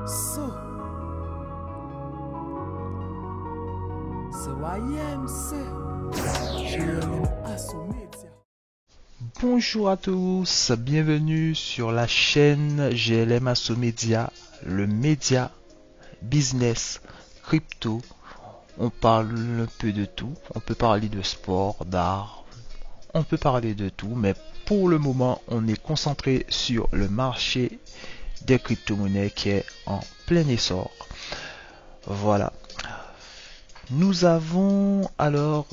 So, YMC, GLM Assomedia. Bonjour à tous, bienvenue sur la chaîne GLM Assomedia, le média business crypto. On parle un peu de tout, on peut parler de sport, d'art, on peut parler de tout, mais pour le moment, on est concentré sur le marché des crypto-monnaies qui est en plein essor. Voilà. Nous avons alors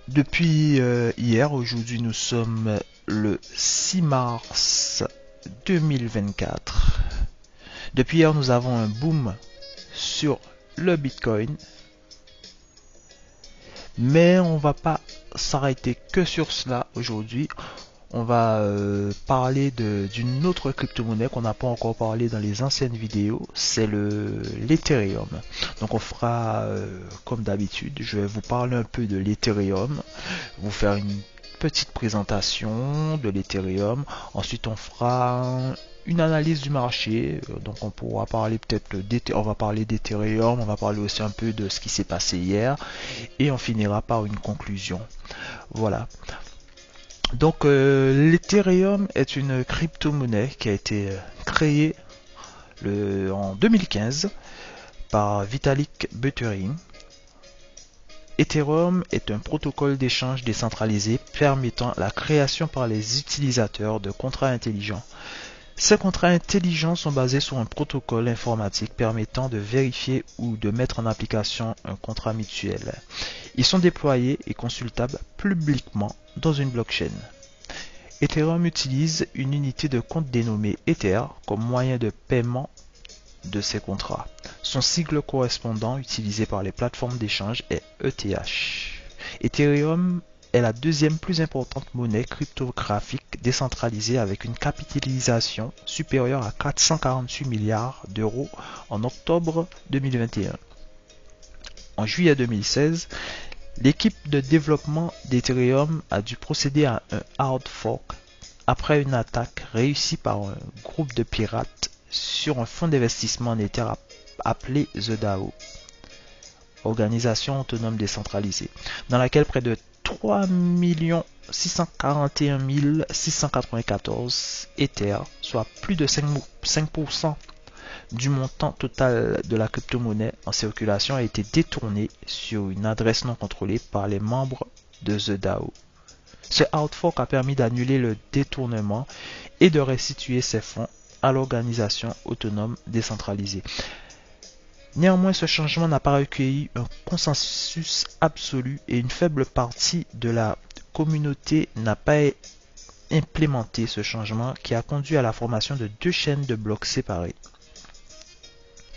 depuis hier, aujourd'hui nous sommes le 6 mars 2024. Depuis hier nous avons un boom sur le Bitcoin. Mais on va pas s'arrêter que sur cela aujourd'hui. On va parler d'une autre crypto-monnaie qu'on n'a pas encore parlé dans les anciennes vidéos, c'est l'Ethereum. Donc on fera comme d'habitude, je vais vous parler un peu de l'Ethereum, vous faire une petite présentation de l'Ethereum. Ensuite on fera une analyse du marché, donc on pourra parler peut-être on va parler d'Ethereum, on va parler aussi un peu de ce qui s'est passé hier et on finira par une conclusion. Voilà. Donc l'Ethereum est une crypto-monnaie qui a été créée en 2015 par Vitalik Buterin. Ethereum est un protocole d'échange décentralisé permettant la création par les utilisateurs de contrats intelligents. Ces contrats intelligents sont basés sur un protocole informatique permettant de vérifier ou de mettre en application un contrat mutuel. Ils sont déployés et consultables publiquement dans une blockchain. Ethereum utilise une unité de compte dénommée Ether comme moyen de paiement de ces contrats. Son sigle correspondant utilisé par les plateformes d'échange est ETH. Ethereum est la deuxième plus importante monnaie cryptographique décentralisée avec une capitalisation supérieure à 448 milliards d'euros en octobre 2021. En juillet 2016, l'équipe de développement d'Ethereum a dû procéder à un hard fork après une attaque réussie par un groupe de pirates sur un fonds d'investissement en Ether appelé The DAO, organisation autonome décentralisée, dans laquelle près de 3 641 694 Ether, soit plus de 5% du montant total de la crypto-monnaie en circulation, a été détourné sur une adresse non contrôlée par les membres de The DAO. Ce hard fork a permis d'annuler le détournement et de restituer ces fonds à l'organisation autonome décentralisée. Néanmoins, ce changement n'a pas recueilli un consensus absolu et une faible partie de la communauté n'a pas implémenté ce changement qui a conduit à la formation de deux chaînes de blocs séparées.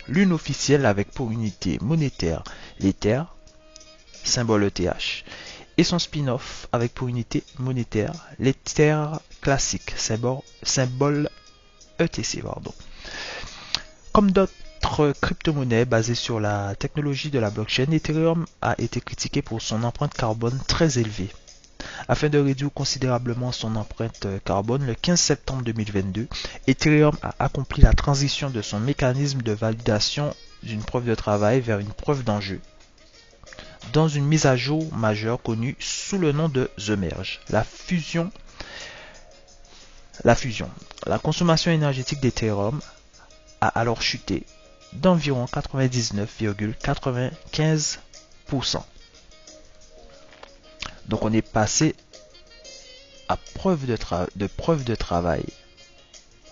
L'une officielle avec pour unité monétaire l'Ether, symbole ETH, et son spin-off avec pour unité monétaire l'Ether classique, symbole ETC. Comme d'autres crypto-monnaies basées sur la technologie de la blockchain, Ethereum a été critiqué pour son empreinte carbone très élevée. Afin de réduire considérablement son empreinte carbone, le 15 septembre 2022, Ethereum a accompli la transition de son mécanisme de validation d'une preuve de travail vers une preuve d'enjeu, dans une mise à jour majeure connue sous le nom de The Merge. La consommation énergétique d'Ethereum a alors chuté d'environ 99,95%. Donc on est passé à preuve de travail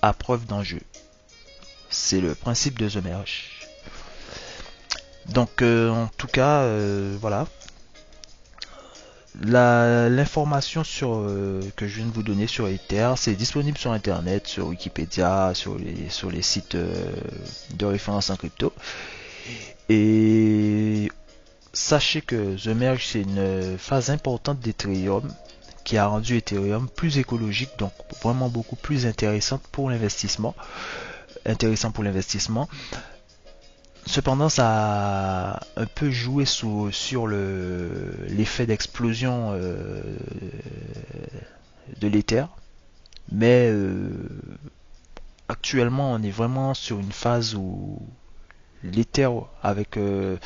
à preuve d'enjeu. C'est le principe de The Merge. Donc en tout cas, voilà. L'information que je viens de vous donner sur Ether, c'est disponible sur internet, sur Wikipédia, sur les sites de référence en crypto. Et sachez que The Merge, c'est une phase importante d'Ethereum qui a rendu Ethereum plus écologique, donc vraiment beaucoup plus intéressant pour l'investissement. Cependant, ça a un peu joué sur l'effet d'explosion de l'Ether, mais actuellement, on est vraiment sur une phase où l'Ether, avec euh,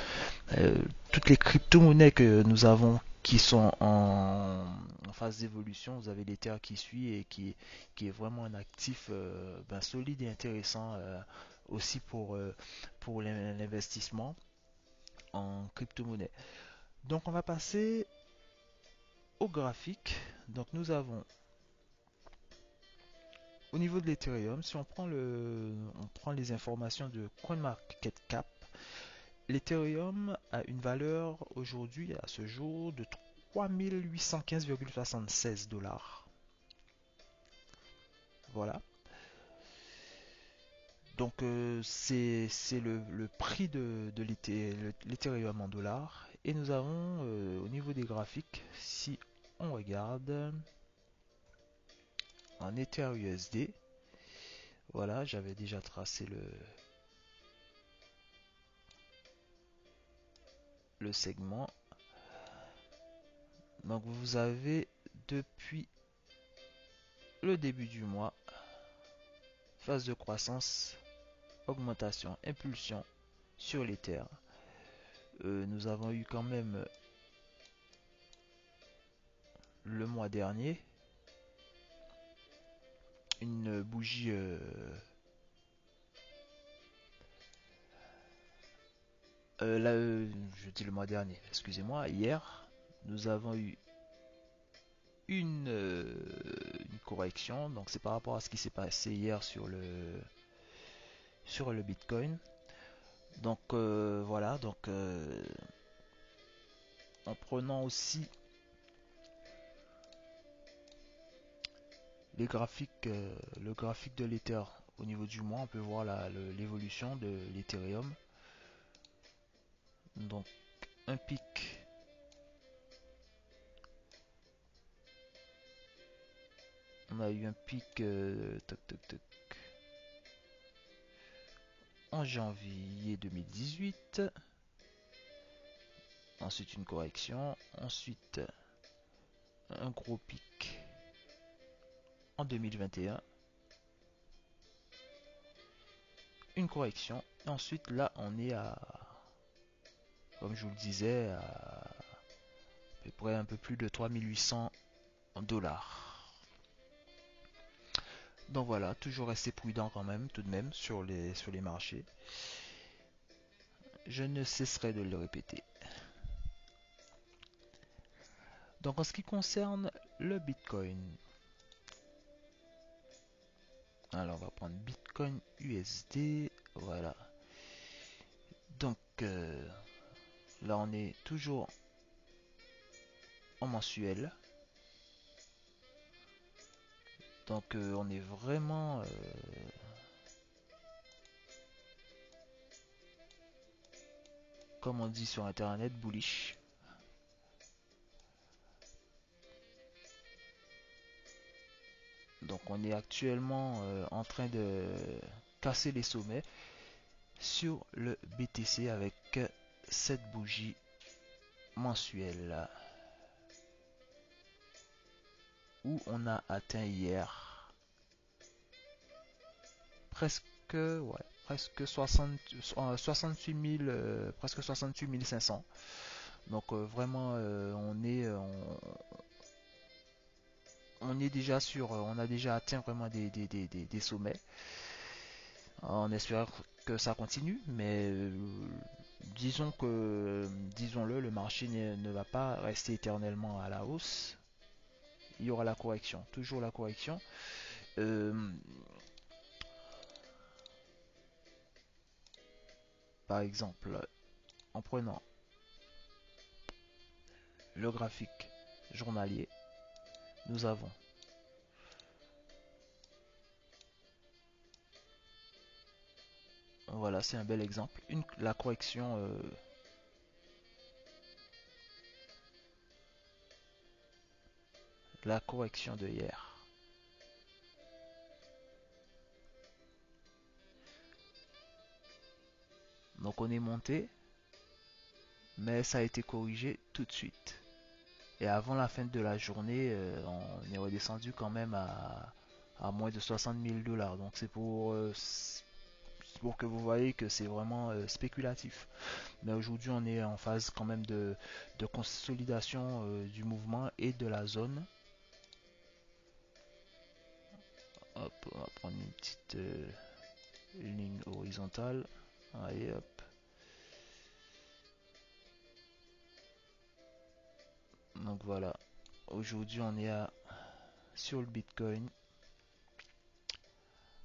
toutes les crypto-monnaies que nous avons qui sont en phase d'évolution, vous avez l'Ether qui suit et qui est vraiment un actif solide et intéressant aussi pour l'investissement en crypto-monnaie. Donc on va passer au graphique. Donc nous avons au niveau de l'Ethereum, si on prend les informations de CoinMarketCap, l'Ethereum a une valeur aujourd'hui, à ce jour, de 3815,76 $. Voilà. Donc c'est le prix de l'Ethereum en dollars. Et nous avons au niveau des graphiques, si on regarde en Ether USD, voilà, j'avais déjà tracé le segment. Donc vous avez depuis le début du mois, phase de croissance, augmentation, impulsion sur l'Ether. Nous avons eu quand même le mois dernier une bougie là, je dis le mois dernier, excusez-moi, hier nous avons eu une correction. Donc c'est par rapport à ce qui s'est passé hier sur le Bitcoin. Donc voilà, donc en prenant aussi les graphiques, le graphique de l'Ether au niveau du mois, on peut voir l'évolution de l'Ethereum. Donc un pic on a eu un pic en janvier 2018, ensuite une correction, ensuite un gros pic en 2021, une correction, et ensuite là on est à, comme je vous le disais, à peu près un peu plus de 3800 $. Donc voilà, toujours rester prudent quand même, tout de même, sur les marchés. Je ne cesserai de le répéter. Donc en ce qui concerne le Bitcoin, alors on va prendre Bitcoin USD, voilà. Donc là on est toujours en mensuel. Donc on est vraiment comme on dit sur internet, bullish. Donc on est actuellement en train de casser les sommets sur le BTC avec cette bougie mensuelle où on a atteint hier presque, ouais, presque 68 000, presque 68 500. Donc vraiment on est déjà sur, on a déjà atteint vraiment des sommets. On espère que ça continue, mais disons-le, le marché ne va pas rester éternellement à la hausse. Il y aura la correction, toujours la correction. Euh, Par exemple, en prenant le graphique journalier, nous avons voilà, c'est un bel exemple. La correction de hier. Donc on est monté, mais ça a été corrigé tout de suite. Et avant la fin de la journée, on est redescendu quand même à moins de 60 000 $. Donc c'est pour que vous voyez que c'est vraiment spéculatif. Mais aujourd'hui, on est en phase quand même de consolidation du mouvement et de la zone. Hop, on va prendre une petite ligne horizontale. Allez, hop. Donc voilà. Aujourd'hui, on est sur le Bitcoin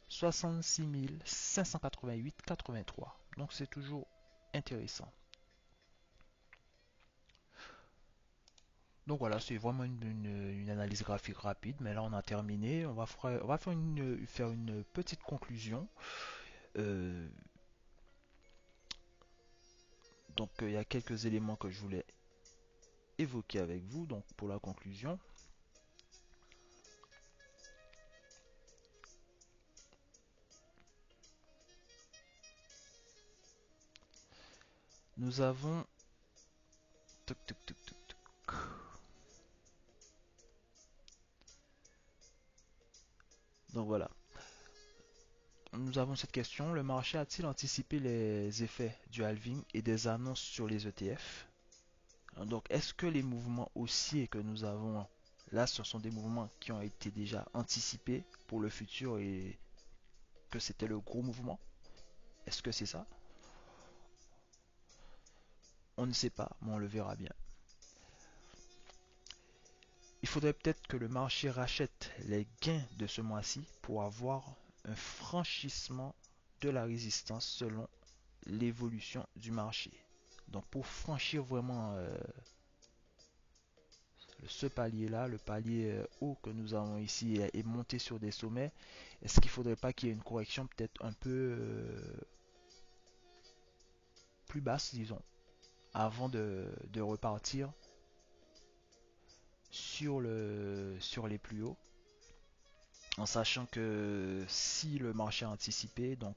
66 588,83. Donc c'est toujours intéressant. Donc voilà, c'est vraiment une analyse graphique rapide, mais là on a terminé. On va faire une petite conclusion. Donc il y a quelques éléments que je voulais évoquer avec vous. Donc pour la conclusion, nous avons donc voilà. Nous avons cette question. Le marché a-t-il anticipé les effets du halving et des annonces sur les ETF? Donc, est-ce que les mouvements haussiers que nous avons là, ce sont des mouvements qui ont été déjà anticipés pour le futur et que c'était le gros mouvement? Est-ce que c'est ça? On ne sait pas, mais on le verra bien. Il faudrait peut-être que le marché rachète les gains de ce mois-ci pour avoir un franchissement de la résistance selon l'évolution du marché. Donc pour franchir vraiment ce palier-là, le palier haut que nous avons ici et monter sur des sommets, est-ce qu'il ne faudrait pas qu'il y ait une correction peut-être un peu plus basse, disons, avant de repartir sur les plus hauts, en sachant que si le marché a anticipé, donc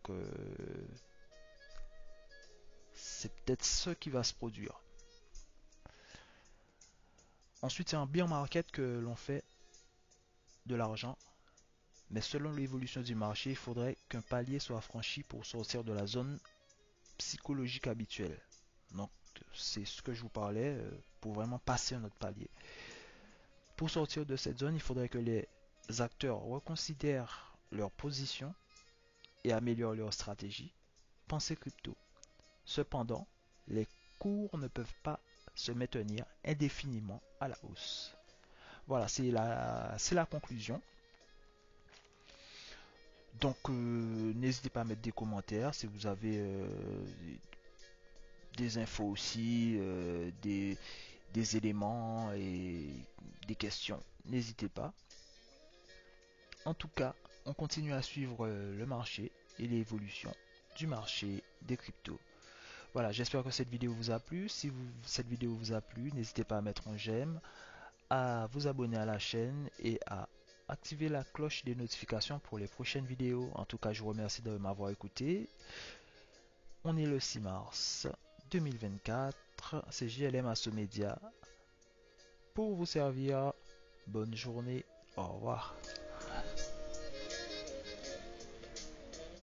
c'est peut-être ce qui va se produire. Ensuite, c'est un bear market que l'on fait de l'argent, mais selon l'évolution du marché, il faudrait qu'un palier soit franchi pour sortir de la zone psychologique habituelle. Donc, c'est ce que je vous parlais pour vraiment passer à notre palier. Pour sortir de cette zone, il faudrait que les acteurs reconsidèrent leur position et améliorent leur stratégie. Pensez crypto. Cependant, les cours ne peuvent pas se maintenir indéfiniment à la hausse. Voilà, c'est la conclusion. Donc, n'hésitez pas à mettre des commentaires si vous avez des infos aussi, des éléments et des questions. N'hésitez pas. En tout cas, on continue à suivre le marché et l'évolution du marché des cryptos. Voilà, j'espère que cette vidéo vous a plu. Si cette vidéo vous a plu, n'hésitez pas à mettre un j'aime, à vous abonner à la chaîne et à activer la cloche des notifications pour les prochaines vidéos. En tout cas, je vous remercie de m'avoir écouté. On est le 6 mars 2024. C'est JLM Asso Media pour vous servir. Bonne journée. Au revoir.